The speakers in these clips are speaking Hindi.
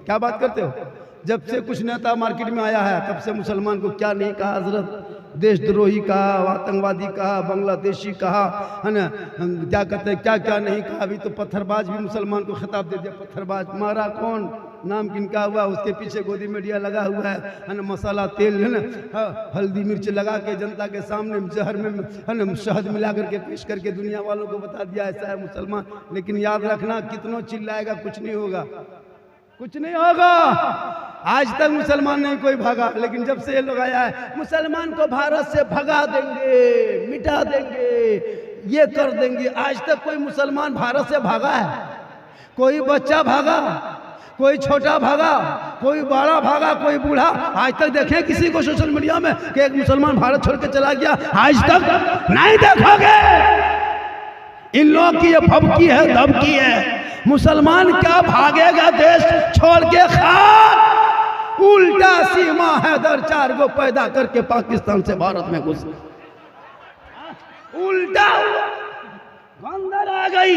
क्या बात करते हो? जब से कुछ नेता मार्केट में आया है तब से मुसलमान को क्या नहीं कहा हजरत, देशद्रोही कहा, आतंकवादी कहा, बांग्लादेशी कहा, है ना, क्या कहते हैं, क्या क्या नहीं कहा। अभी तो पत्थरबाज भी मुसलमान को खिताब दे दिया, पत्थरबाज। मारा कौन, नाम किनका हुआ, उसके पीछे गोदी मीडिया लगा हुआ है ना, मसाला तेल है ना, हल्दी मिर्च लगा के जनता के सामने जहर में है ना शहद मिला करके पेश करके दुनिया वालों को बता दिया ऐसा है मुसलमान। लेकिन याद रखना, कितनों चिल्लाएगा कुछ नहीं होगा, कुछ नहीं होगा। आज तक मुसलमान नहीं कोई भागा, लेकिन जब से ये लोग आया है मुसलमान को भारत से भगा देंगे, मिटा देंगे, ये कर देंगे। आज तक कोई मुसलमान भारत से भागा है? कोई बच्चा भागा, कोई छोटा भागा, कोई बड़ा भागा, कोई बूढ़ा? आज तक देखें किसी को सोशल मीडिया में कि एक मुसलमान भारत छोड़ के चला गया? आज तक नहीं देखोगे। इन लोगों की ये फबकी है, दबकी है। मुसलमान क्या भागेगा देश छोड़ के? खाक उल्टा सीमा हैदर 4 को पैदा करके पाकिस्तान से भारत में घुस, उल्टा अंदर आ गई,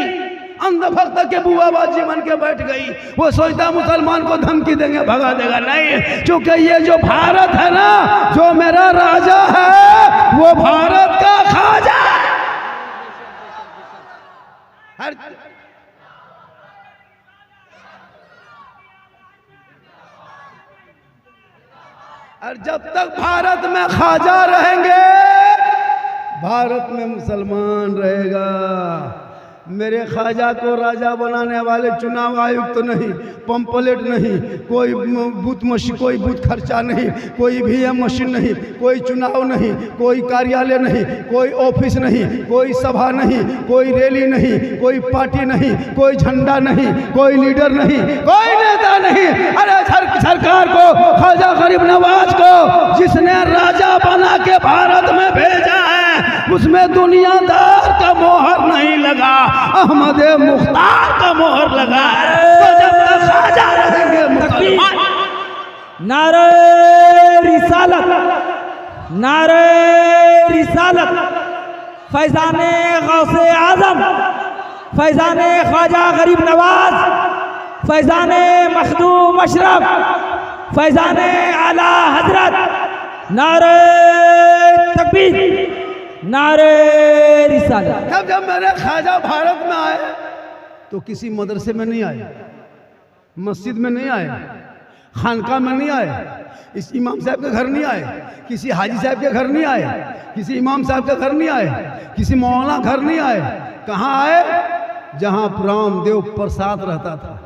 अंधभक्त के बुआबाजी बन के बैठ गई। वो सोचता मुसलमान को धमकी देंगे भगा देगा, नहीं, क्योंकि ये जो भारत है ना, जो मेरा राजा है वो भारत का खाजा हर और जब तक भारत में ख्वाजा रहेंगे भारत में मुसलमान रहेगा। मेरे ख्वाजा को राजा बनाने वाले चुनाव आयुक्त तो नहीं, पंपलेट नहीं, कोई बूथ मशीन, कोई बूथ खर्चा नहीं, कोई ईवीएम मशीन नहीं, कोई चुनाव नहीं, कोई कार्यालय नहीं, कोई ऑफिस नहीं, कोई सभा नहीं, कोई रैली नहीं, कोई पार्टी नहीं, कोई झंडा नहीं, कोई लीडर नहीं, कोई नेता नहीं। अरे सरकार को, ख्वाजा गरीब नवाज को जिसने राजा बना के भारत में भेजा है उसमें दुनियादार का मोहर नहीं लगा, अहमद मुख्तार का मोहर लगा है। तो जब तक ख्वाजा रहेंगे मुसलमान। नारे रिसालत, नारे रिसालत, फैजाने गौसे आजम, फैजाने ख्वाजा गरीब नवाज, फैजाने मखदूम अशरफ, फैजाने आला हजरत। नारे तकबीर, नारे रिसालत। जब मेरे ख्वाजा भारत में आए तो किसी मदरसे में नहीं आए, मस्जिद में नहीं आए, खानका में नहीं आए, इस इमाम साहब के घर नहीं आए, किसी हाजी साहब के घर नहीं आए, किसी इमाम साहब के घर नहीं आए, किसी मौलाना घर नहीं आए। कहाँ आए? जहाँ रामदेव प्रसाद रहता था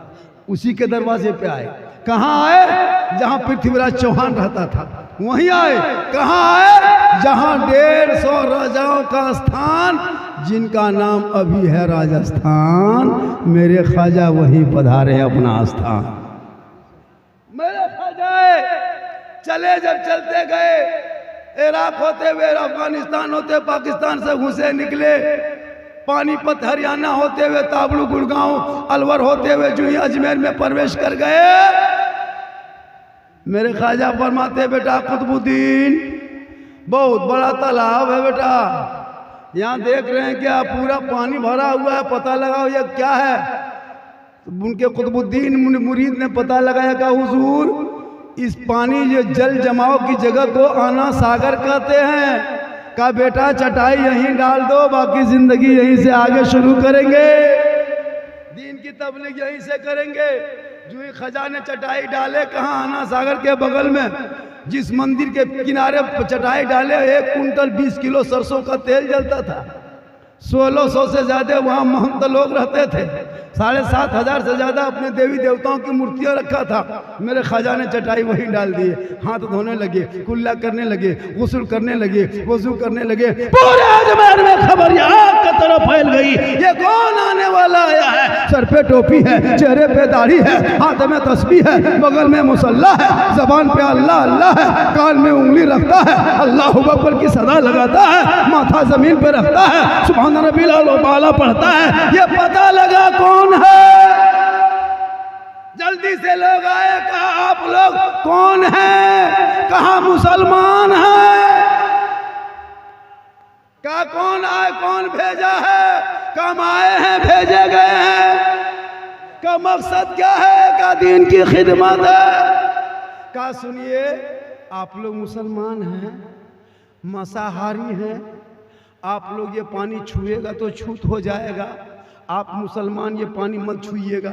उसी के दरवाजे पे आए। कहाँ आए? जहाँ पृथ्वीराज चौहान रहता था वहीं आए। कहाँ आए? जहाँ 150 राजाओं का स्थान, जिनका नाम अभी है राजस्थान, मेरे ख्वाजा वहीं पधारे अपना स्थान। मेरे ख्वाजा चले, जब चलते गए, इराक होते हुए, अफगानिस्तान होते, पाकिस्तान से घुसे निकले, पानीपत हरियाणा होते हुए, ताबड़ू गुड़गांव अलवर होते हुए जो अजमेर में प्रवेश कर गए। मेरे ख्वाजा फरमाते, बेटा कुतुबुद्दीन बहुत बड़ा तालाब है बेटा, यहाँ देख रहे हैं क्या पूरा पानी भरा हुआ है, पता लगाओ ये क्या है। उनके कुतुबुद्दीन मुरीद ने पता लगाया कि हुजूर इस पानी जो जल जमाव की जगह को आना सागर कहते हैं। का बेटा चटाई यहीं डाल दो, बाकी जिंदगी यहीं से आगे शुरू करेंगे, दीन की तबलीग यहीं से करेंगे। जो ही ख्वाजा ने चटाई डाले, कहाँ? आना सागर के बगल में जिस मंदिर के किनारे चटाई डाले, 1 कुंटल 20 किलो सरसों का तेल जलता था। 1600 से ज्यादा वहाँ महंत लोग रहते थे। 7,500 से ज्यादा अपने देवी देवताओं की मूर्तियां रखा था। मेरे ख्वाजा ने चटाई वहीं डाल दिए, हाथ धोने लगे, कुल्ला करने लगे, गुस्ल करने लगे, वजू करने लगे। पूरे अजमेर में खबर आग की तरफ फैल गई, ये कौन आने वाला आया है? सर पे टोपी है, चेहरे पे दाढ़ी है, हाथ में तस्बीह है, बगल में मुसल्ला है, जबान पे अल्लाह अल्लाह है, कान में उंगली रखता है, अल्लाह अकबर की सदा लगाता है, माथा जमीन पे रखता है, सुभान रब्बिल आला पढ़ता है। ये पता लगा कौन है? जल्दी से लोग आए, कहा आप लोग कौन हैं? कहा मुसलमान हैं। कहा कौन आए, कौन भेजा है? कम आए हैं, भेजे गए हैं। का मकसद क्या है? का दीन की खिदमत है। का सुनिए, आप लोग मुसलमान हैं, मांसाहारी हैं, आप लोग ये पानी छुएगा तो छूत हो जाएगा। आप मुसलमान ये पानी मत छुइएगा।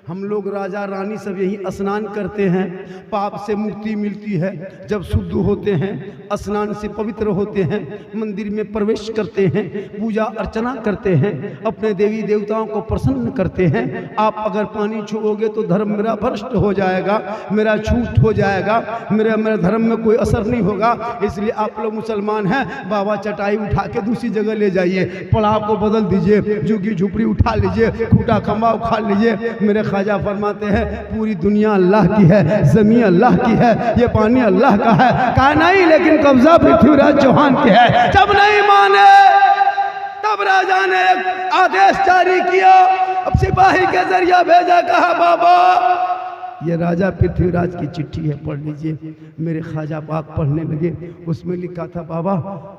हम लोग राजा रानी सब यही स्नान करते हैं, पाप से मुक्ति मिलती है। जब शुद्ध होते हैं, स्नान से पवित्र होते हैं, मंदिर में प्रवेश करते हैं, पूजा अर्चना करते हैं, अपने देवी देवताओं को प्रसन्न करते हैं। आप अगर पानी छुओगे तो धर्म मेरा भ्रष्ट हो जाएगा, मेरा छूट हो जाएगा, मेरा धर्म में कोई असर नहीं होगा। इसलिए आप लोग मुसलमान हैं, बाबा चटाई उठा के दूसरी जगह ले जाइए, पड़ाव को बदल दीजिए, झुग्गी झुपड़ी उठा लीजिए, खूटा खंबा उखाड़ लीजिए। मेरे ख्वाजा फरमाते हैं पूरी दुनिया अल्लाह की है, जमीन अल्लाह की है, ये पानी अल्लाह का है। कहा नहीं, लेकिन कब्जा पृथ्वीराज चौहान की है। जब नहीं माने तब राजा ने एक आदेश जारी किया, अब सिपाही के जरिए भेजा, कहा बाबा ये राजा पृथ्वीराज की चिट्ठी है, पढ़ लीजिए। मेरे ख्वाजा पाक पढ़ने लगे, उसमें लिखा था बाबा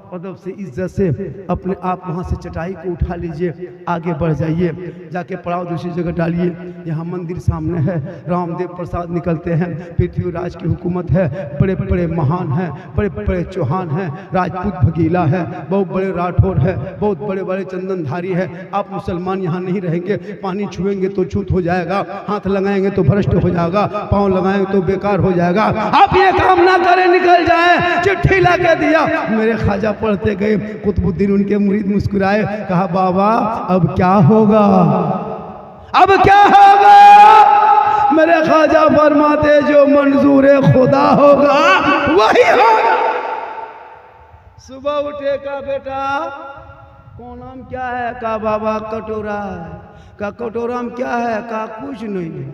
अदब से इज्जत से अपने आप वहाँ से चटाई को उठा लीजिए, आगे बढ़ जाइए, जाके पड़ाव दूसरी जगह डालिए। यहाँ मंदिर सामने है, रामदेव प्रसाद निकलते हैं, पृथ्वीराज की हुकूमत है, बड़े बड़े महान हैं, बड़े बड़े चौहान हैं, राजपूत भगीला है, बहुत बड़े राठौर है, बहुत बड़े बड़े चंदनधारी है। आप मुसलमान यहाँ नहीं रहेंगे, पानी छुएंगे तो छूत हो जाएगा, हाथ लगाएंगे तो भ्रष्ट हो जाएगा, पाँव लगाएंगे तो बेकार हो जाएगा। आप ये काम ना करें, निकल जाएं। चिट्ठी ला के दिया। मेरे ख्वाजा पढ़ते गए, कुतुबुद्दीन उनके मुरीद मुस्कुराए, कहा बाबा अब क्या होगा, अब क्या होगा? मेरे ख्वाजा फरमाते जो मंजूर खुदा होगा वही होगा। सुबह उठे का बेटा कौन नाम क्या है? का बाबा कटोरा है। का कटोरा में क्या है? का कुछ नहीं है,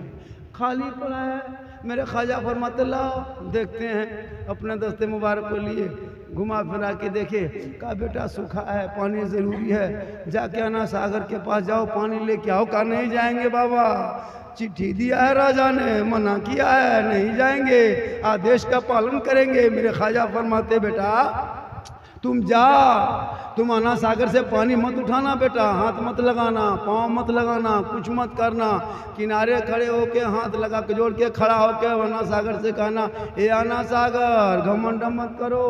खाली पड़ा है। मेरे ख्वाजा फरमाते लाओ देखते हैं। अपने दस्ते मुबारक को लिए घुमा फिरा के देखे, कहा बेटा सूखा है, पानी ज़रूरी है, जाके आना सागर के पास जाओ, पानी लेके आओ। कहा नहीं जाएंगे बाबा, चिट्ठी दिया है राजा ने, मना किया है, नहीं जाएंगे, आदेश का पालन करेंगे। मेरे ख्वाजा फरमाते बेटा तुम जा, तुम आना सागर से पानी मत उठाना बेटा, हाथ मत लगाना, पाँव मत लगाना, कुछ मत करना, किनारे खड़े होके हाथ लगा के जोड़ के खड़ा होके आना सागर से कहना ए आना सागर, घमंड मत करो।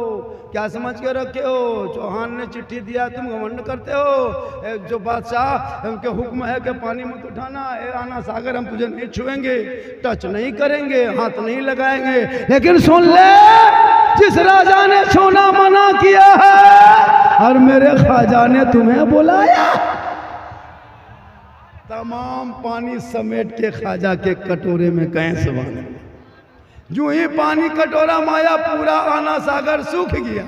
क्या समझ के रखे हो? चौहान ने चिट्ठी दिया, तुम घमंड करते हो? जो बादशाह उनके हुक्म है कि पानी मत उठाना, ए आना सागर हम तुझे नहीं छुएंगे, टच नहीं करेंगे, हाथ नहीं लगाएंगे। लेकिन सुन ले, जिस राजा ने छूना मना किया है और मेरे ख्वाजा ने तुम्हें बुलाया, तमाम पानी समेट के ख्वाजा के कटोरे में कैसे बने। जो ही पानी कटोरा माया, पूरा आना सागर सूख गया।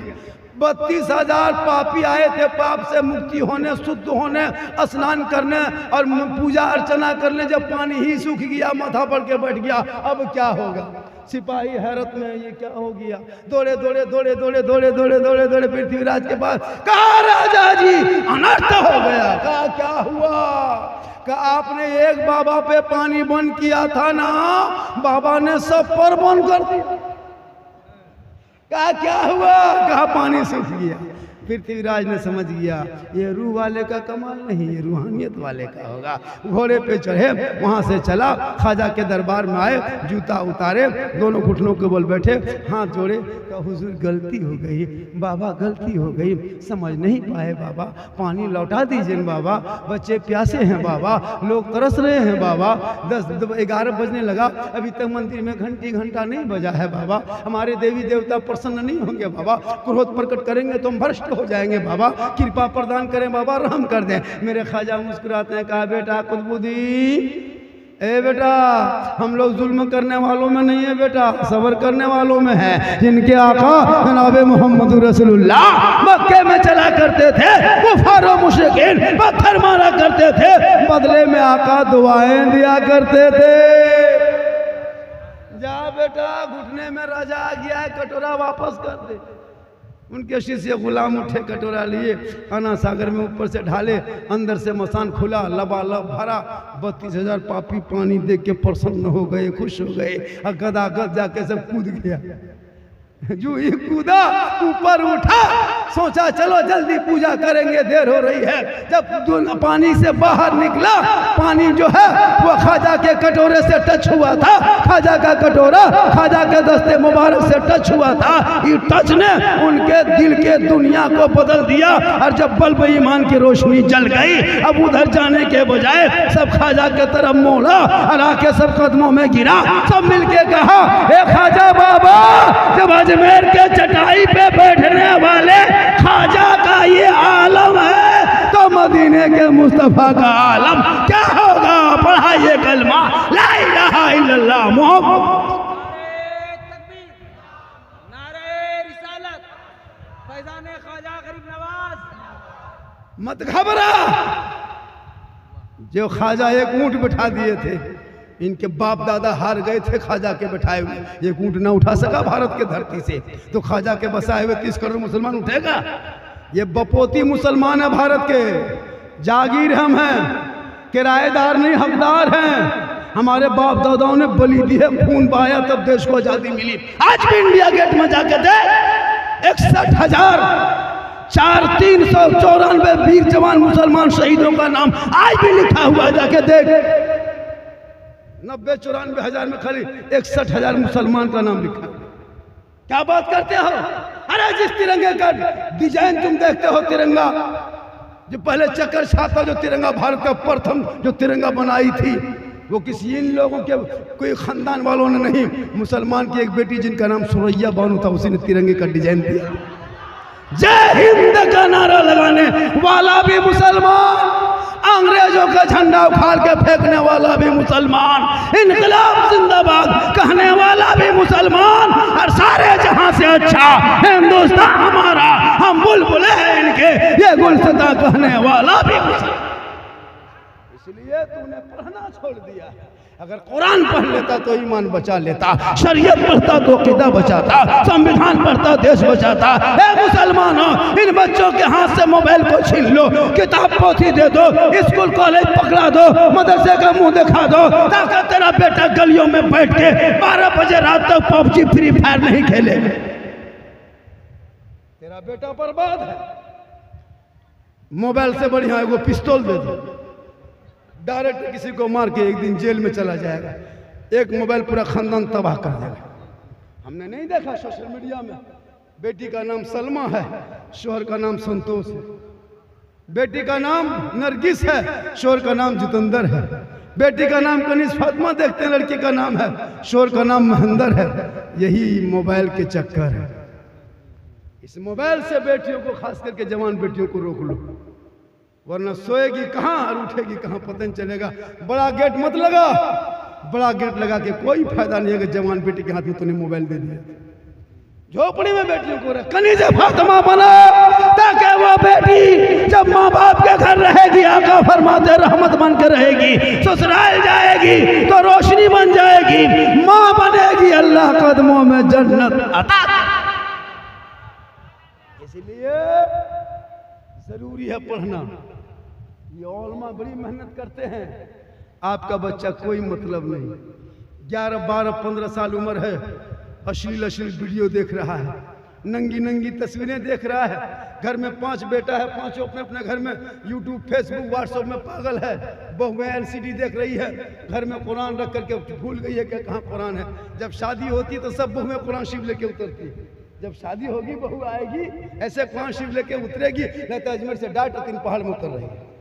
32,000 पापी आए थे पाप से मुक्ति होने, शुद्ध होने, स्नान करने और पूजा अर्चना करने। जब पानी ही सूख गया, माथा पड़ के बैठ गया, अब क्या होगा? सिपाही हैरत में, ये क्या हो गया? दौड़े दौड़े दौड़े दौड़े दौड़े दौड़े दौड़े दौड़े पृथ्वीराज के पास, कहा राजा जी अनर्थ हो गया। कहा क्या हुआ? कहा आपने एक बाबा पे पानी बंद किया था ना, बाबा ने सब पर बंद कर दिया। कहा क्या हुआ? कहा पानी सूख गया। पृथ्वीराज ने समझ गया ये रूह वाले का कमाल नहीं, ये रूहानियत वाले का होगा। घोड़े पे चढ़े, वहाँ से चला, ख्वाजा के दरबार में आए, जूता उतारे, दोनों घुटनों के बल बैठे, हाथ जोड़े, कहा हुजूर गलती हो गई बाबा, गलती हो गई, समझ नहीं पाए बाबा, पानी लौटा दीजिए बाबा, बच्चे प्यासे हैं बाबा, लोग तरस रहे हैं बाबा। 10-11 बजने लगा, अभी तक मंदिर में घंटा नहीं बजा है बाबा, हमारे देवी देवता प्रसन्न नहीं होंगे बाबा, क्रोध प्रकट करेंगे तो हम भ्रष्ट हो जाएंगे बाबा, कृपा प्रदान करें बाबा, रहम कर दें। मेरे ख्वाजा मुस्कुराते हैं, कहा बेटा कुतुबुद्दीन, ए बेटा हम लोग जुल्म करने वालों में नहीं है बेटा, सबर करने वालों में है। जिनके आका जनाब मोहम्मद रसूलुल्लाह मक्के में चला करते थे, कुफार और मुशरिकीन पत्थर मारा करते थे, बदले में आका दुआएं दिया करते थे। जा बेटा, घुटने में राजा आ गया है, कटोरा वापस कर दे। उनके शिष्य गुलाम उठे, कटोरा लिए, आना सागर में ऊपर से ढाले, अंदर से मसान खुला, लबालब भरा। 32,000 पापी पानी देख के प्रसन्न हो गए, खुश हो गए, और गदागद जाके सब कूद गया। जो ही कूदा ऊपर उठा, सोचा चलो जल्दी पूजा करेंगे, देर हो रही है। जब पानी से बाहर निकला, पानी जो है वो ख्वाजा के कटोरे से टच हुआ था। ख्वाजा का कटोरा ख्वाजा के दस्ते मुबारक से टच हुआ था। ये टच ने उनके दिल के दुनिया को बदल दिया। और जब बल्ब ईमान की रोशनी जल गई, अब उधर जाने के बजाय सब ख्वाजा के तरफ मोड़ा और आके सब कदमों में गिरा। सब मिलके कहा, ए ख्वाजा बाबा, जब अजमेर के चटाई पे बैठने वाले ख्वाजा का ये आलम है तो मदीने के मुस्तफा का आलम क्या होगा? पढ़ाइए कलमा ला इलाहा इल्लल्लाह मोहम्मद। मत घबरा। जो ख्वाजा एक ऊंट बिठा दिए थे, इनके बाप दादा हार गए थे ख्वाजा के बिठाए हुए। एक ऊंट ना उठा सका भारत के धरती से, तो ख्वाजा के बसाए हुए 30 करोड़ मुसलमान उठेगा? ये बपोती मुसलमान है भारत के, जागीर हम हैं, किराएदार नहीं हकदार हैं। हमारे बाप दादाओं ने बलि दी है, खून बहाया, तब देश को आजादी मिली। आज भी इंडिया गेट में जाके देख, 61,394 वीर जवान मुसलमान शहीदों का नाम आज भी लिखा हुआ है, जाके देख। 90-94 हजार में खाली 61,000 मुसलमान का नाम लिखा है। क्या बात करते हो? अरे जिस तिरंगे का डिजाइन तुम देखते हो, तिरंगा जो पहले चक्कर छाता, जो तिरंगा भारत का प्रथम जो तिरंगा बनाई थी, वो किसी इन लोगों के कोई खानदान वालों ने नहीं, मुसलमान की एक बेटी जिनका नाम सुरैया बानो था, उसी ने तिरंगे का डिजाइन दिया। जय हिंद का नारा लगाने वाला भी मुसलमान, अंग्रेजों का झंडा उखाड़ के फेंकने वाला भी मुसलमान, इनकलाब जिंदाबाद कहने वाला भी मुसलमान, और सारे जहां से अच्छा हिंदुस्तान हमारा, हम बुलबुले हैं इनके, ये गुलसिता कहने वाला भी मुसलमान। इसलिए तूने पढ़ना छोड़ दिया। अगर कुरान पढ़ लेता तो ईमान बचा लेता, शरीयत पढ़ता तो अकीदा बचाता, संविधान पढ़ता देश बचाता। ए मुसलमानों, इन बच्चों के हाथ से मोबाइल को छीन लो, किताब पोथी दे दो, स्कूल कॉलेज पकड़ा दो, मदरसे का मुंह दिखा दो, ताकि तेरा बेटा गलियों में बैठ के 12 बजे रात तक पबजी फ्री फायर नहीं खेले। तेरा बेटा बर्बाद है। मोबाइल से बढ़िया एगो पिस्तौल दे दो, डायरेक्ट किसी को मार के एक दिन जेल में चला जाएगा। एक मोबाइल पूरा खानदान तबाह कर देगा। हमने नहीं देखा सोशल मीडिया में, बेटी का नाम सलमा है, शोहर का नाम संतोष है, बेटी का नाम नरगिस है, शोहर का नाम जितेंद्र है, बेटी का नाम कनिज फातिमा देखते हैं, लड़की का नाम है, शोहर का नाम महेंद्र है। यही मोबाइल के चक्कर है। इस मोबाइल से बेटियों को, खास करके जवान बेटियों को रोक लो, वरना सोएगी कहाँ और उठेगी कहाँ पता नहीं चलेगा। बड़ा गेट मत लगा, बड़ा गेट लगा के कोई फायदा नहीं है कि जवान बेटी के हाथ में तूने मोबाइल दे दिया। झोपड़ी में बेटियों को कनीज फातिमा बना, ताकि वो बेटी जब माँ बाप के घर रहेगी, आका फरमाते रहमत बन के रहेगी, ससुराल जाएगी तो रोशनी बन जाएगी, माँ बनेगी, अल्लाह कदमों में जन्नत अता। इसलिए जरूरी है पढ़ना। ये उलमा बड़ी मेहनत करते हैं। आपका बच्चा कोई मतलब नहीं, 11, 12, 15 साल उम्र है, अश्लील वीडियो देख रहा है, नंगी नंगी तस्वीरें देख रहा है। घर में 5 बेटा है, 5 अपने अपने घर में यूट्यूब, फेसबुक, व्हाट्सएप में पागल है। बहुएं LCD देख रही है, घर में कुरान रख करके भूल गई है कि कहाँ कुरान है। जब शादी होती है तो सब बहुएं कुरान शिव लेके उतरती है। जब शादी होगी, बहू आएगी, ऐसे कुरान शिव लेके उतरेगी, नहीं तो अजमेर से डाट 3 पहाड़ में उतर रही है।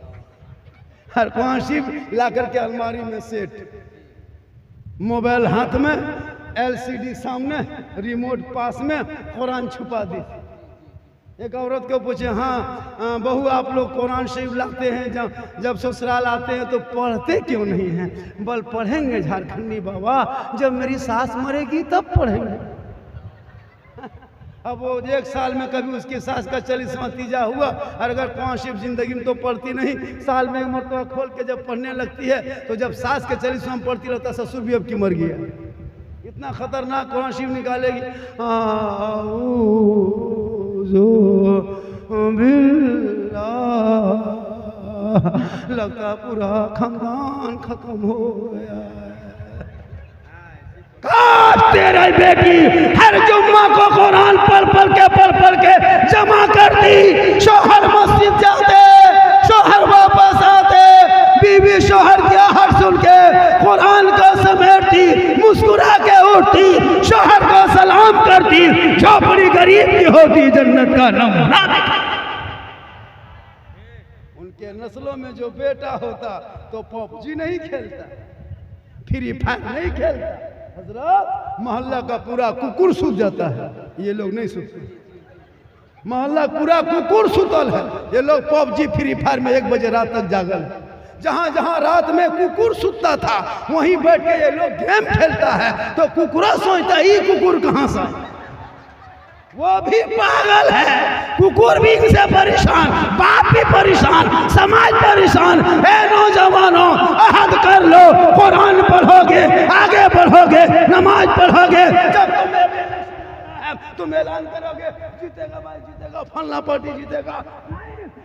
हर कुरान शिव ला करके अलमारी में सेट, मोबाइल हाथ में, LCD सामने, रिमोट पास में, कुरान छुपा दी। एक औरत को पूछे, हाँ बहू आप लोग कुरान शरीफ लाते हैं, जब ससुराल आते हैं तो पढ़ते क्यों नहीं हैं? बल पढ़ेंगे झारखंडी बाबा, जब मेरी सास मरेगी तब पढ़ेंगे। अब वो 1 साल में कभी उसकी सास का 40वां तीजा हुआ, और अगर कुरान शरीफ जिंदगी में तो पढ़ती नहीं, साल में एक मरतबा खोल के जब पढ़ने लगती है, तो जब सास के 40वां पढ़ती रहता, ससुर भी अब की मर गया। इतना खतरनाक कुरान शरीफ निकालेगी। लगता पूरा खानदान खत्म हो गया। काट तेरे बेटी हर जुम्मा को कुरान पढ़ के जमा करती। शोहर मस्जिद जाते, शोहर वापस आते, बीवी शोहर की आहट सुन के कुरान को समेटती, मुस्कुरा के उठती, शोहर को सलाम करती। झोपड़ी गरीब की होती, जन्नत का नमूना। उनके नस्लों में जो बेटा होता तो पबजी नहीं खेलता, फ्री फायर नहीं खेलता। हजरत मोहल्ला का पूरा कुकुर सूत जाता है, ये लोग नहीं सूते। मोहल्ला पूरा कुकुर सुतल है, ये लोग पबजी फ्री फायर में 1 बजे रात तक जागल है। जहां जहां रात में कुकुर सुतता था वहीं बैठ के ये लोग गेम खेलता है। तो कुकुरा सोचता ये कुकुर कहां से, वो भी पागल है। कुकुर भी इनसे परेशान, बाप भी परेशान, समाज परेशान। ए नौजवानों, अहद कर लो, कुरान पढ़ोगे, आगे बढ़ोगे, नमाज पढ़ोगे। जब तुम ऐलान करोगे जीतेगा भाई जीतेगा, फलना पार्टी जीतेगा,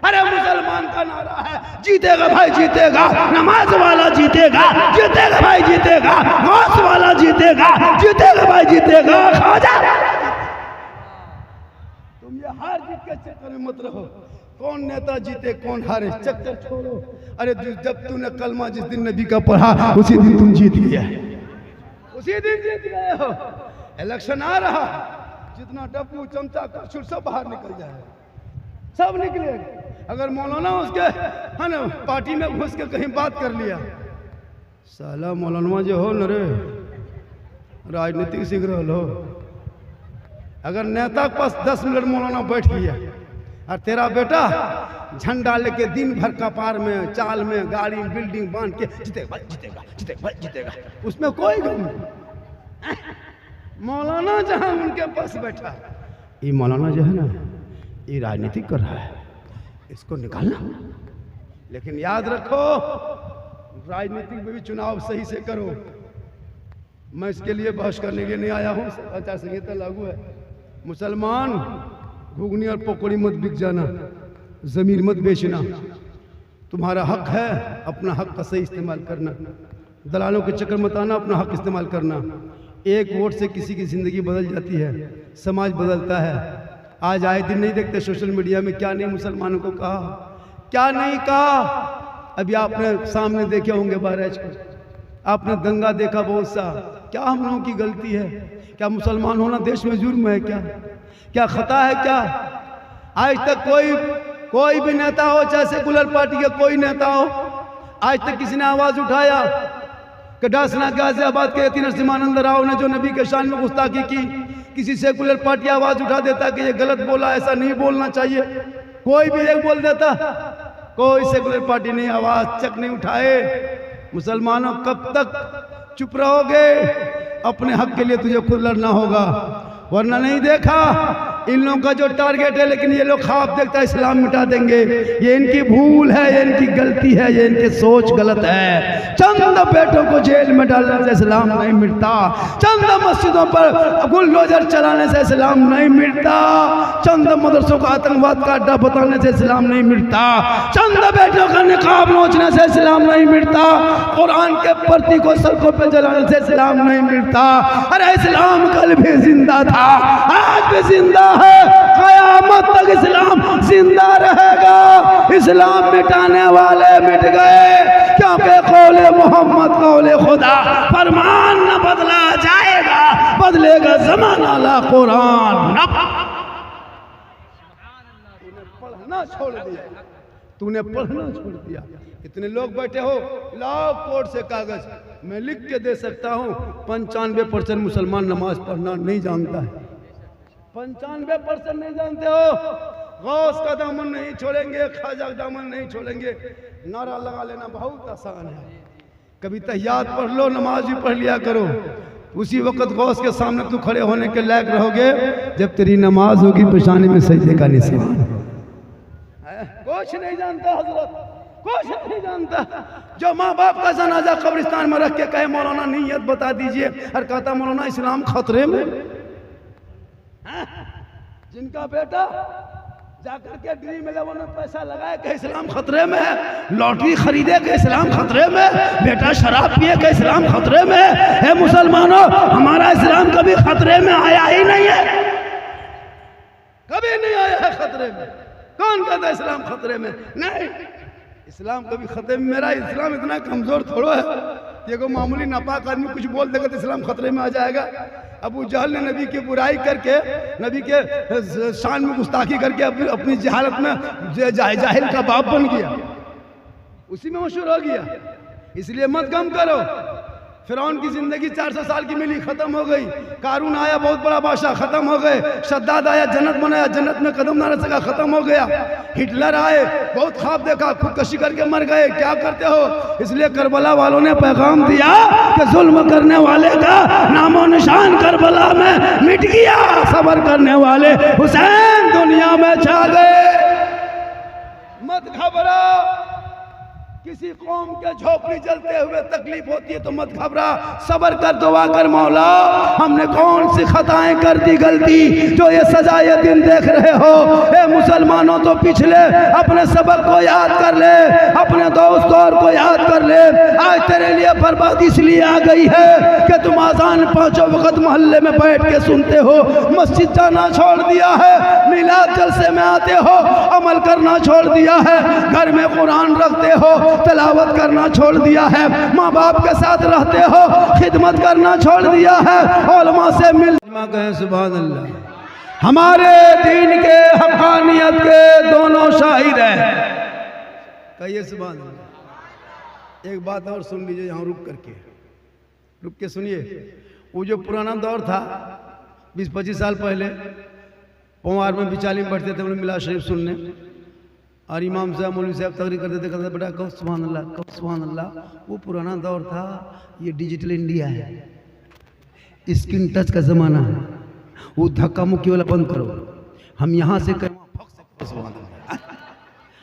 अरे मुसलमान का नारा है जीतेगा भाई जीतेगा, नमाज वाला जीतेगा, जीतेगा भाई जीतेगा, गौस वाला जीतेगा, जीतेगा भाई जीतेगा, ख्वाजा। तुम ये हार जीत के चक्कर में मत रहो, कौन नेता जीते कौन हारे चक्कर छोड़ो। अरे जब तूने कलमा जिस दिन नबी का पढ़ा उसी दिन तुम जीत गए, उसी दिन जीत गए हो। इलेक्शन आ रहा, जितना डब्बू चमचा कचुर सब बाहर निकल जाए, सब निकलेगा। अगर मौलाना उसके है ना पार्टी में घुस के कहीं बात कर लिया, साला मौलाना जो हो न रे राजनीतिक सीख रहे हो। अगर नेता के पास 10 मिनट मौलाना बैठ गया और तेरा बेटा झंडा लेके दिन भर कपार में, चाल में, गाड़ी में, बिल्डिंग बांध के जीतेगा जीतेगा जीतेगा जीतेगा, उसमें कोई गम नहीं। मौलाना जहां उनके पास बैठा, ये मौलाना जो है ना ये राजनीति कर रहा है, इसको निकालना। लेकिन याद रखो राजनीतिक में भी चुनाव सही से करो। मैं इसके लिए बहस करने के लिए नहीं आया हूँ, आचार संहिता लागू है। मुसलमान घुगनी और पकौड़ी मत बिक जाना, जमीन मत बेचना, तुम्हारा हक है, अपना हक का सही इस्तेमाल करना। दलालों के चक्कर मत आना, अपना हक इस्तेमाल करना। एक वोट से किसी की जिंदगी बदल जाती है, समाज बदलता है। आज आए दिन नहीं देखते सोशल मीडिया में क्या नहीं मुसलमानों को कहा, क्या नहीं कहा। अभी आपने सामने देखे होंगे बहराइच को, आपने दंगा देखा बहुत सा। क्या हम लोगों की गलती है? क्या मुसलमान होना देश में जुर्म है? क्या खता है? क्या आज तक कोई भी नेता हो, चाहे सेकुलर पार्टी के कोई नेता हो, आज तक किसी ने आवाज उठाया कि डासना गाजियाबाद के यतीम नरसिम्हानंद राव ने जो नबी के शान में गुस्ताखी की, किसी सेकुलर पार्टी आवाज उठा देता कि ये गलत बोला, ऐसा नहीं बोलना चाहिए? कोई भी एक बोल देता? कोई सेकुलर पार्टी नहीं आवाज चक नहीं उठाए। मुसलमानों कब तक चुप रहोगे? अपने हक के लिए तुझे खुद लड़ना होगा, वरना नहीं देखा इन लोगों का जो टारगेट है, लेकिन ये लोग ख्वाब देखता है इस्लाम मिटा देंगे। ये इनकी भूल है, ये इनकी गलती है, ये इनकी सोच गलत है। चंद बेटों को जेल में डालने से इस्लाम नहीं मिटता, चंद मस्जिदों पर बुलडोजर चलाने से इस्लाम नहीं मिटता, चंद मदरसों को आतंकवाद का अड्डा बताने से इस्लाम नहीं मिटता, चंद बेटों का निकाब नोचने से इस्लाम नहीं मिटता, कुरान के प्रति को सड़कों पर जलाने से इस्लाम नहीं मिटता। अरे इस्लाम कल भी जिंदा था, आज भी जिंदा है, कयामत तक इस्लाम जिंदा रहेगा। इस्लाम मिटाने वाले मिट गए, क्योंकि कौले मोहम्मद कौले खुदा, फरमान न बदला जाएगा, बदलेगा जमाना ला कुरान। पढ़ना छोड़ दिया, तूने पढ़ना छोड़ दिया। इतने लोग बैठे हो, लाओ कोर्ट से कागज, मैं लिख के दे सकता हूँ 95% मुसलमान नमाज पढ़ना नहीं जानता है। 95% नहीं जानते हो। गौस का दामन नहीं छोड़ेंगे, ख्वाजा का दामन नहीं छोड़ेंगे। नारा लगा लेना बहुत आसान है, कभी तहियात पढ़ लो, नमाज भी पढ़ लिया करो। उसी वक्त गौस के सामने तू खड़े होने के लायक रहोगे जब तेरी नमाज होगी पेशानी में सजदे का निशान। कुछ नहीं जानता हजरत, कुछ नहीं जानता। जो माँ बाप का जनाजा कब्रिस्तान में रख के कहे मौलाना नीयत बता दीजिए, और कहता मौलाना इस्लाम खतरे में। जिनका बेटा जाकर के ड्रीम 11 में पैसा लगाए कि इस्लाम खतरे में है, लॉटरी खरीदे कि इस्लाम खतरे में, बेटा शराब पिए कि इस्लाम खतरे में है। मुसलमानों, हमारा इस्लाम कभी खतरे में आया ही नहीं है, कभी नहीं आया है खतरे में। कौन कहता है इस्लाम खतरे में? नहीं, इस्लाम कभी खतरे में, मेरा इस्लाम इतना कमजोर थोड़ा है कि कोई मामूली नापाक आदमी कुछ बोल देगा तो इस्लाम खतरे में आ जाएगा। अबू जहल ने नबी की बुराई करके, नबी के शान में गुस्ताखी करके अपनी जहालत में जाहिल का बाप बन गया, उसी में मशहूर हो गया। इसलिए मत गम करो। फिरौन की जिंदगी 400 साल की मिली, खत्म हो गई। कारून आया, बहुत बड़ा बादशाह, खत्म हो गए। शद्दाद आया, जन्नत बनाया, जन्नत में कदम ना रख सका, खत्म हो गया। हिटलर आए, बहुत ख्वाब देखा, खुदकशी करके मर गए। क्या करते हो? इसलिए करबला वालों ने पैगाम दिया कि जुल्म करने वाले का नामो निशान करबला में मिट गया, सब्र करने वाले हुसैन दुनिया में छा गए। मत घबराओ, किसी कौम के झोपड़ी जलते हुए तकलीफ होती है तो मत घबरा, सब्र कर, दुआ कर, मौला हमने कौन सी खताएं कर दी गलती जो ये सजा ये दिन देख रहे हो। ए मुसलमानों, तो पिछले अपने सबक को याद कर ले, अपने दोस्त और को याद कर ले। आज तेरे लिए बर्बादी इसलिए आ गई है कि तुम आजान 5 वक्त मोहल्ले में बैठ के सुनते हो, मस्जिद जाना छोड़ दिया है, मिलाद जलसे में आते हो, अमल करना छोड़ दिया है, घर में कुरान रखते हो, तलावत करना छोड़ दिया है, माँ बाप के साथ रहते हो, खिदमत करना छोड़ दिया है, उलमा से मिल कहें सुभान अल्लाह। हमारे दीन के हक़ानियत के दोनों शाहिद हैं, कहिए सुभान अल्लाह। एक बात और सुन लीजिए, यहाँ रुक के सुनिए। वो जो पुराना दौर था 20-25 साल पहले, पवार में बिचाली में बैठते थे मिलाद शरीफ सुनने, और इमाम साहब मौलवी साहब तकरीर करते थे, कहते बेटा कहो सुभान अल्लाह, कहो सुभान अल्लाह। वो पुराना दौर था, ये डिजिटल इंडिया है, स्क्रीन टच का ज़माना है। वो धक्का मुक्की वाला बंद करो, हम यहाँ से करें सुभान अल्लाह।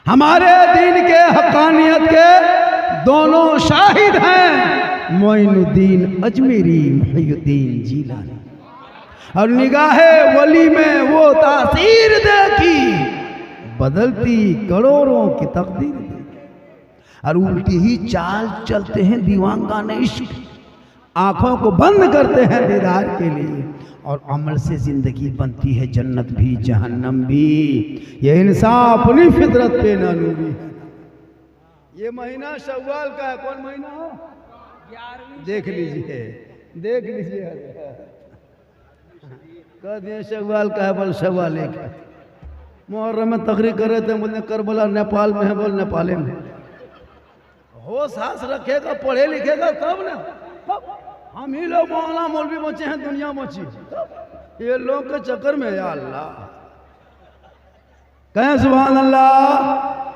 हमारे दीन के हक़ानियत के दोनों शाहिद हैं, मोइनुद्दीन अजमेरी, मुहीउद्दीन जीलानी। और निगाहे वली में वो तासीर देखी, बदलती करोड़ों की तकदीर देखी। और उल्टी ही चाल चलते हैं दीवानगाने इश्क, आंखों को बंद करते हैं दीदार के लिए, और अमल से जिंदगी बनती है जन्नत भी जहन्नम भी। ये इंसान अपनी फितरत पे ना नूरी है। ये महीना शव्वाल का है, कौन महीना हो? देख लीजिए, देख लीजिए, कह दिए शव्वाल का है, बल शव्वाल एक है। मुहर्रम में तकरीर कर रहे थे, बोले करबला नेपाल में है, बोल नेपाल में। होश हास रखेगा, पढ़े लिखेगा तब ना, तब हम ही लोग मौलाना मौलवी बचे हैं, दुनिया बची। ये लोग के चक्कर में या अल्लाह कहें सुभान अल्लाह।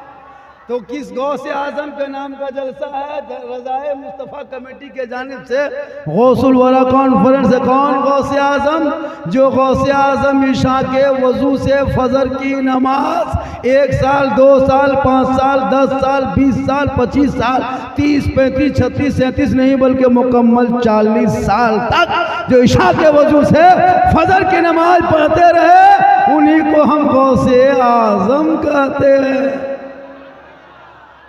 तो किस गौसे आजम के नाम का जलसा है? रज़ाए मुस्तफ़ा कमेटी के जानिब से गौसुल वरा कॉन्फ्रेंस। कौन गौसे आजम? जो गौसे आजम ईशा के वजू से फजर की नमाज 1 साल, 2 साल, 5 साल, 10 साल, 20 साल, 25 साल, 30, 35, 36, 37 नहीं बल्कि मुकम्मल 40 साल तक जो ईशा के वजू से फजर की नमाज पढ़ते रहे, उन्हीं को हम गौसे आजम कहते हैं।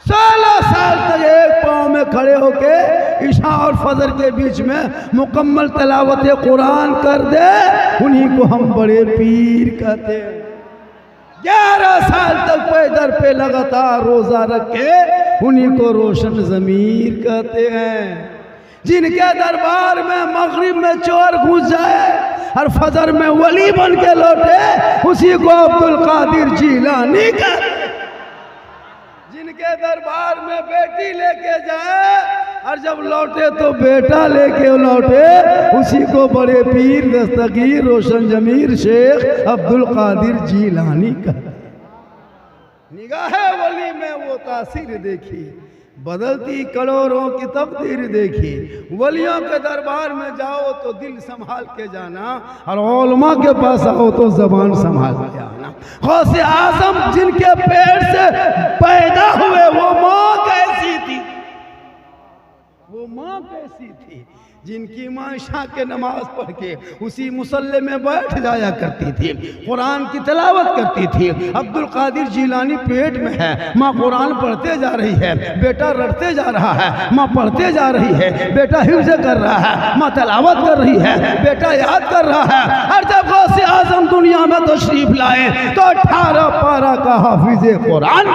16 साल तक एक पाँव में खड़े होके ईशा और फजर के बीच में मुकम्मल तलावत कुरान कर दे, उन्हीं को हम बड़े पीर कहते हैं। 11 साल तक पैदर पे लगातार रोजा रखे, उन्हीं को रोशन ज़मीर कहते हैं। जिनके दरबार में मगरिब में चोर घुस जाए और फजर में वली बन के लौटे, उसी को अब्दुल कादिर जीलानी कहते हैं। जिनके दरबार में बेटी लेके जाए और जब लौटे तो बेटा लेके लौटे, उसी को बड़े पीर दस्तगीर रोशन जमीर शेख अब्दुल कादिर जीलानी का। निगाहे वली में वो तासीर देखी, बदलती करोड़ों की तकदीर देखी। वलियों के दरबार में जाओ तो दिल संभाल के जाना, और उलमा के पास आओ तो जबान संभाल के आना। गौसे आजम जिनके पेट से पैदा हुए, वो माँ कैसी थी, वो माँ कैसी थी जिनकी माँ इशा के नमाज पढ़ के उसी मुसल्ले में बैठ जाया करती थी, कुरान की तिलावत करती थी। अब्दुल कादिर जिलानी पेट में है, माँ कुरान पढ़ते जा रही है, बेटा रटते जा रहा है, माँ पढ़ते जा रही है, बेटा हिफ्ज़ कर रहा है, माँ तिलावत कर रही है, बेटा याद कर रहा है। हर जब गौसे आजम दुनिया में तशरीफ लाए तो 18 पारा का हाफिज़े कुरान,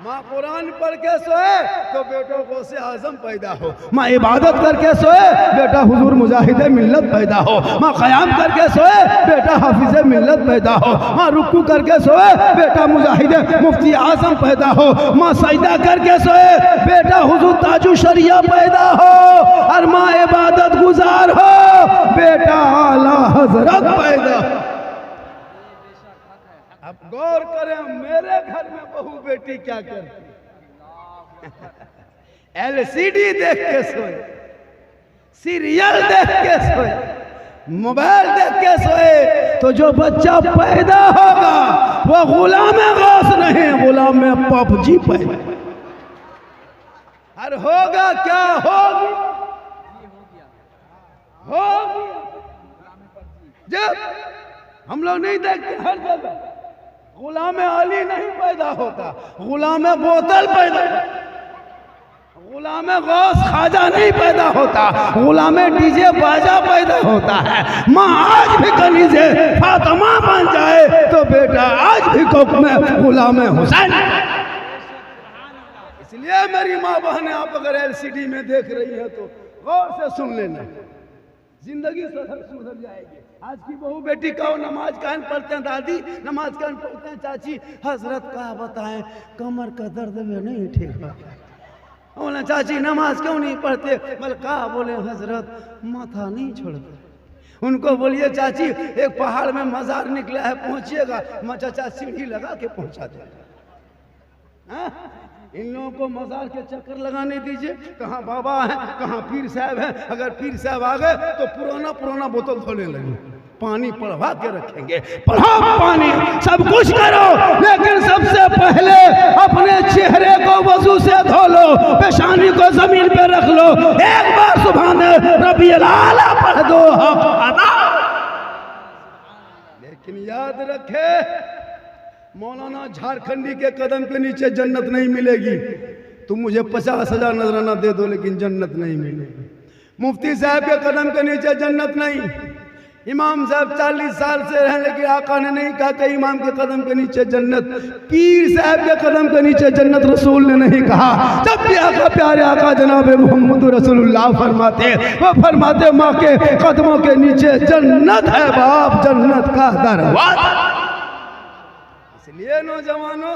माँ कुरान पढ़ के सोए तो बेटो गौसे आजम पैदा हो, माँ इबादत करके सोए बेटा हुजूर मुजाहिद मिल्लत पैदा हो, माँ क़याम करके सोए बेटा हाफिज़ मिल्लत पैदा हो, माँ रुकू करके सोए बेटा मुजाहिद मुफ्ती आजम पैदा हो, माँ सजदा करके सोए बेटा हुजूर ताजु शरिया पैदा हो, और माँ इबादत गुजार हो बेटा आला हजरत पैदा हो। अब गौर करें मेरे घर में बहू बेटी क्या करती, एलसीडी देख के सोए, सीरियल देख के सोए, मोबाइल देख के सोए, तो जो बच्चा पैदा होगा वो गुलाम गौस नहीं, गुलाम पबजी पैदा। और होगा क्या, होगी जब हम लोग नहीं देखते हर जगह गुलाम अली नहीं पैदा होता, गुलाम बोतल पैदा, गुलाम गौस खाजा नहीं पैदा होता, गुलाम डीजे बाजा पैदा होता है। माँ आज भी कनीज़े फातिमा बन जाए तो बेटा आज भी कोक में गुलाम हुसैन। इसलिए मेरी माँ बहनें, आप अगर एलसीडी में देख रही है तो गौर से सुन लेना, जिंदगी सुधर जाएगी। आज की बहू बेटी कहो नमाज कान पढ़ते हैं, दादी नमाज कान पढ़ते हैं, चाची हजरत का बताएं कमर का दर्द में नहीं ठीक होता, बोले चाची नमाज क्यों नहीं पढ़ते, बोले कहा, बोले हजरत माथा नहीं छोड़ते। उनको बोलिए चाची एक पहाड़ में मजार निकला है पहुंचिएगा, चाचा सीढ़ी लगा के पहुंचा देगा। इन लोगों को मजार के चक्कर लगाने दीजिए, कहाँ बाबा है कहाँ पीर साहब है, अगर पीर साहब आ गए तो पुराना बोतल धोने लगे, पानी पढ़वा के रखेंगे, पढ़ाओ पानी सब कुछ करो, लेकिन सबसे पहले अपने चेहरे को वजू से धो लो, पेशानी को जमीन पे रख लो, एक बार सुभान रब्बियल आला पढ़ दो, हक अदा। लेकिन याद रखे मौलाना झारखंडी के कदम के नीचे जन्नत नहीं मिलेगी। तुम मुझे 50,000 नजराना दे दो लेकिन जन्नत नहीं मिलेगी। मुफ्ती साहब के कदम के नीचे जन्नत नहीं। इमाम साहब 40 साल से रहे लेकिन आका ने नहीं कहा कि इमाम के कदम के नीचे जन्नत, पीर साहब के कदम के नीचे जन्नत रसूल ने नहीं कहा। जब भी आका प्यारे आका जनाब मोहम्मद रसूलुल्लाह फरमाते, वो फरमाते माँ के कदमों के नीचे जन्नत है बाप, जन्नत का दरवाजा। इसलिए नौजवानों,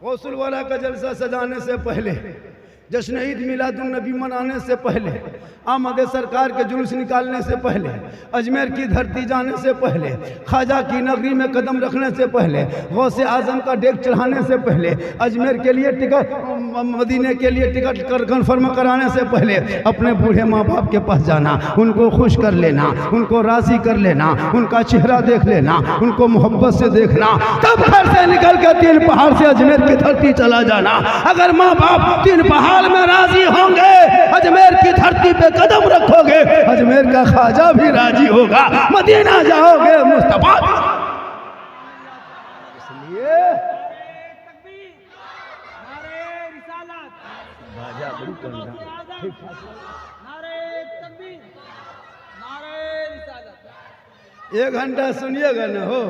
गौसुल वाला का जलसा सजाने से पहले, जश्न ईद मिलादुन नबी मनाने से पहले, आमद सरकार के जुलूस निकालने से पहले, अजमेर की धरती जाने से पहले, ख्वाजा की नगरी में कदम रखने से पहले, गौसे आजम का डेग चढ़ाने से पहले, अजमेर के लिए टिकट, मदीने के लिए टिकट कन्फर्म कराने से पहले अपने बूढ़े माँ बाप के पास जाना, उनको खुश कर लेना, उनको राज़ी कर लेना, उनका चेहरा देख लेना, उनको मोहब्बत से देखना, तब घर से निकल कर 3 पहाड़ से अजमेर की धरती चला जाना। अगर माँ बाप 3 पहाड़ में राजी होंगे, अजमेर की धरती पे कदम रखोगे, अजमेर का ख्वाजा भी राजी होगा, मदीना जाओगे मुस्तफा। इसलिए एक घंटा सुनिएगा ना हो,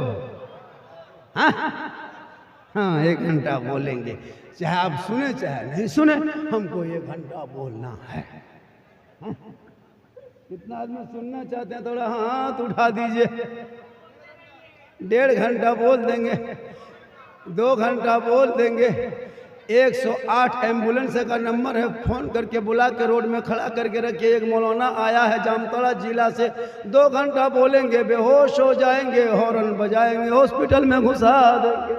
हाँ 1 घंटा बोलेंगे, चाहे आप सुने चाहे नहीं सुने, हमको 1 घंटा बोलना है। कितना आदमी सुनना चाहते हैं, थोड़ा हाथ उठा दीजिए। 1.5 घंटा बोल देंगे, 2 घंटा बोल देंगे। 108 एम्बुलेंस का नंबर है, फोन करके बुला के रोड में खड़ा करके रखिए। एक मौलाना आया है जामताड़ा जिला से, 2 घंटा बोलेंगे, बेहोश हो जाएंगे, हॉर्न बजाएंगे, हॉस्पिटल में घुसा देंगे।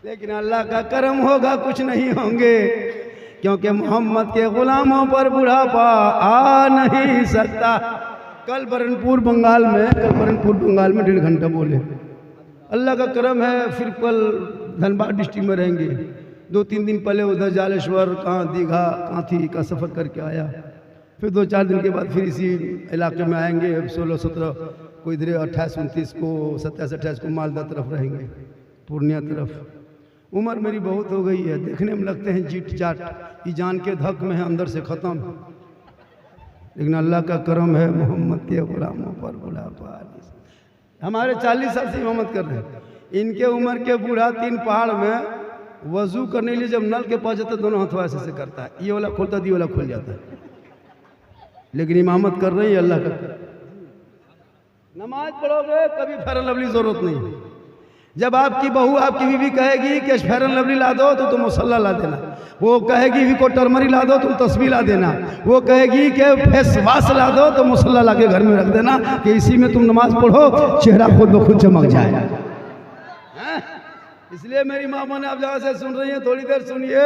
लेकिन अल्लाह का करम होगा, कुछ नहीं होंगे, क्योंकि मोहम्मद के गुलामों पर बुढ़ापा आ नहीं सकता। कल बरनपुर बंगाल में 1.5 घंटा बोले, अल्लाह का करम है। फिर कल धनबाद डिस्ट्रिक्ट में रहेंगे, 2-3 दिन पहले उधर जालेश्वर कहाँ दीघा कहाँ थी का सफ़र करके आया। फिर 2-4 दिन के बाद फिर इसी इलाके में आएंगे। 16-17 को इधर 28-29 को 27-28 को मालदा तरफ रहेंगे, पूर्णिया तरफ। उम्र मेरी बहुत हो गई है, देखने में लगते हैं जीट जाट, ये जान के धक में है अंदर से ख़त्म, लेकिन अल्लाह का करम है मोहम्मद के गुलामों पर बुढ़ापा। हमारे 40 साल से इमामत कर रहे हैं, इनके उम्र के बूढ़ा 3 पहाड़ में वजू करने के लिए जब नल के पास जाता है दोनों हाथों ऐसे करता है, ये वाला खोलता है, ये वाला खुल जाता है, लेकिन इमामत कर रही है अल्लाह का। नमाज पढ़ोगे कभी फेयर एंड लवली जरूरत नहीं। जब आपकी बहू आपकी बीवी कहेगी कि फेयर एंड लवली ला दो तो तुम मुसल्ला ला देना, वो कहेगी विको टर्मरी ला दो तुम तस्बीह ला देना, वो कहेगी कि फेस वाश ला दो तो मुसल्ला ला के घर में रख देना कि इसी में तुम नमाज पढ़ो, चेहरा खुद ब खुद चमक जाए। इसलिए मेरी मामा ने आप जहाँ से सुन रही हैं थोड़ी देर सुनिए,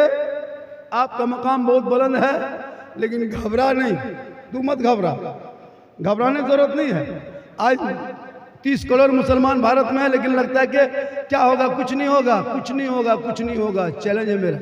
आपका मकाम बहुत बुलंद है, लेकिन घबरा नहीं, तू मत घबरा, घबराने की जरूरत नहीं है। आज 30 करोड़ मुसलमान भारत में है, लेकिन लगता है कि क्या होगा, कुछ नहीं होगा, कुछ नहीं होगा, कुछ नहीं होगा। चैलेंज है मेरा।